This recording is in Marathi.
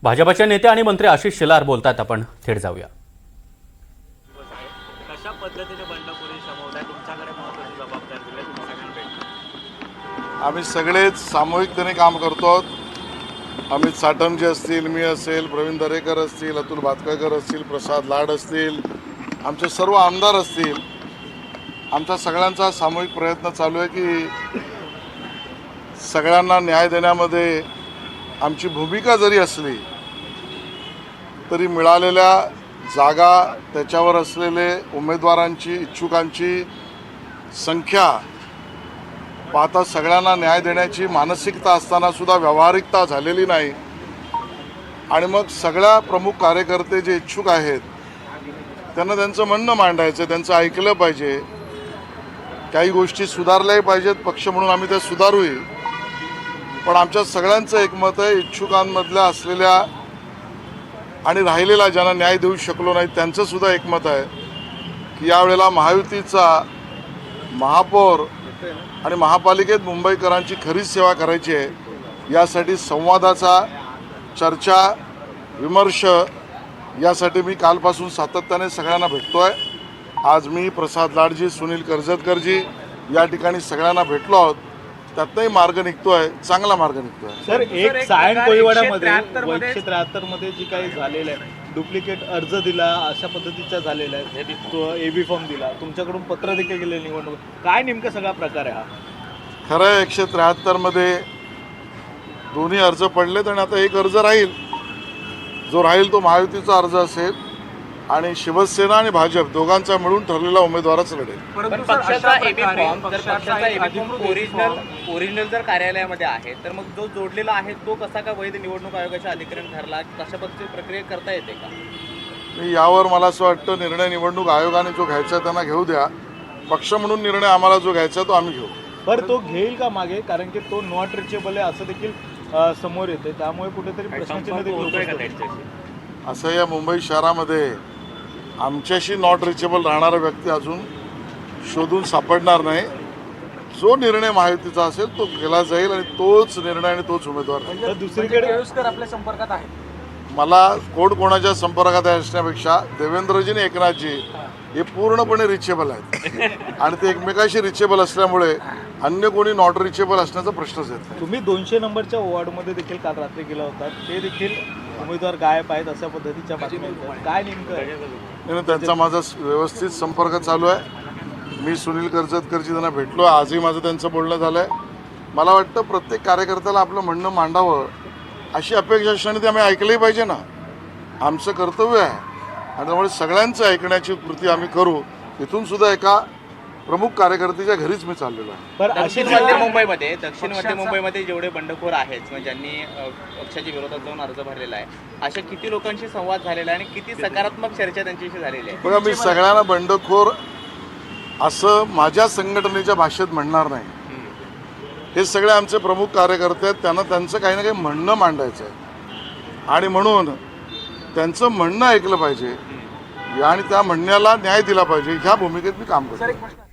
भाजपचे नेते आणि मंत्री आशिष शेलार बोलतात, आपण थेट जाऊया। कशा पद्धतीने बंडखोरी शमवताय, तुमच्याकडे महत्त्वाची जबाबदारी दिली तुम्ही सगळ्यांपैकी? आम्ही सगळेच सामूहिकतेने काम करतो। अमित साटमजी असतील, मी असेल, प्रवीण दरेकर असतील, अतुल भातखळकर असतील, प्रसाद लाड असतील, आमचे सर्व आमदार असतील, आमचा सगळ्यांचा सामूहिक प्रयत्न चालू आहे की सगळ्यांना न्याय देण्यामध्ये आमची भूमिका जरी असली तरी मिळालेल्या जागा, त्याच्यावर असलेले उमेदवारांची, इच्छुकांची संख्या पाहता सगळ्यांना न्याय देण्याची मानसिकता असताना सुद्धा व्यावहारिकता झालेली नाही। आणि मग सगळ्या प्रमुख कार्यकर्ते जे इच्छुक आहेत त्यांना त्यांचं म्हणणं मांडायचं, त्यांचं ऐकलं पाहिजे। काही गोष्टी सुधारल्याही पाहिजेत, पक्ष म्हणून आम्ही त्या सुधारूही। पण आमच्या सगळ्यांचं एकमत आहे, इच्छुकांमधल्या असलेल्या आणि राहिलेला ज्यांना न्याय देऊ शकलो नाही त्यांचं सुद्धा एकमत आहे की यावेळेला महायुतीचा महापौर आणि महापालिकेत मुंबईकरांची खरी सेवा करायची आहे। यासाठी संवादाचा, चर्चा, विमर्श यासाठी मी कालपासून सातत्याने सगळ्यांना भेटतोय। आज मी, प्रसाद लाडजी, सुनील कर्जतकरजी या ठिकाणी सगळ्यांना भेटलो आहोत। त्यातही मार्ग निघतोय, चांगला मार्ग निघतोय। सर, एक सायन कोळीवाड्यामध्ये 173 मध्ये जी काही झालेलं आहे, डुप्लिकेट अर्ज दिला अशा पद्धतीचा झालेला आहे, तो एबी फॉर्म दिला, तुमच्याकडून पत्र देखील गेले निवडणूक, काय नेमका सगळा प्रकार आहे हा? खरं आहे, 173 मध्ये दोन्ही अर्ज पडलेत आणि आता एक अर्ज राहील। जो राहील तो महायुतीचा अर्ज असेल आणि शिवसेना आणि भाजप दोघांचा मिळून ठरलेला उमेदवारच लढेल। पक्षाचा एबी फॉर्म ओरिजिनल जर कार्यालयामध्ये आहे तर मग जो जोडलेला आहे तो कसा का वैध निवडणूक आयोगाच्या अधिकाऱ्याने ठरला, कशा पद्धतीची प्रक्रिया करता येते का? यावर मला असं वाटतं निर्णय निवडणूक आयोगाने जो घ्यायचा त्यांना घेऊ द्या। पक्ष म्हणून निर्णय आम्हाला जो घ्यायचा तो आम्ही घेऊ। बरं, तो घेईल का मागे? कारण की तो नॉट रिचेबल आहे असं देखील समोर येते, त्यामुळे कुठेतरी प्रश्नचिन्ह देखील असं या मुंबई शहरामध्ये आमच्याशी नॉट रिचेबल राहणारा व्यक्ती अजून शोधून सापडणार नाही। जो निर्णय महायुतीचा असेल तो केला जाईल आणि तोच निर्णय आणि तोच उमेदवार। दुसरीकडे आपल्या संपर्कात आहे? मला कोणाच्या संपर्कात असण्यापेक्षा देवेंद्रजी आणि एकनाथजी हे पूर्णपणे रिचेबल आहेत आणि ते एकमेकाशी रिचेबल असल्यामुळे अन्य कोणी नॉट रिचेबल असण्याचा प्रश्नच येत नाही। तुम्ही 200 नंबरच्या वॉर्डमध्ये देखील काल रात्री गेला होता, ते देखील उमेदवार गायब आहेत अशा पद्धतीच्या बातम्या आहेत, काय नेमकं? त्यांचा माझा व्यवस्थित संपर्क चालू आहे। मी सुनील कर्जतकरजी त्यांना भेटलो, आजही माझं त्यांचं बोलणं झालं आहे। मला वाटतं प्रत्येक कार्यकर्त्याला आपलं म्हणणं मांडावं अशी अपेक्षा असल्याने ते आम्ही ऐकलंही पाहिजे ना, आमचं कर्तव्य आहे। आणि त्यामुळे सगळ्यांचं ऐकण्याची कृती आम्ही करू। इथून सुद्धा एका प्रमुख कार्यकर्त्याच्या घरीच मी चाललेलो आहे। दक्षिण मध्य मुंबईमध्ये जेवढे बंडखोर आहेत किंवा ज्यांनी पक्षाच्या विरोधात जाऊन अर्ज भरलेला आहे, अशा किती लोकांशी संवाद झालेला आहे आणि किती सकारात्मक चर्चा त्यांच्याशी झालेली आहे? बघा, मी सगळ्यांना बंडखोर असं माझ्या संघटनेच्या भाषेत म्हणणार नाही। हे सगळे आमचे प्रमुख कार्यकर्ते आहेत, त्यांना त्यांचं काही ना काही म्हणणं मांडायचं आहे आणि म्हणून त्यांचं म्हणणं ऐकलं पाहिजे आणि त्या म्हणण्याला न्याय दिला पाहिजे, ह्या भूमिकेत मी काम करतो।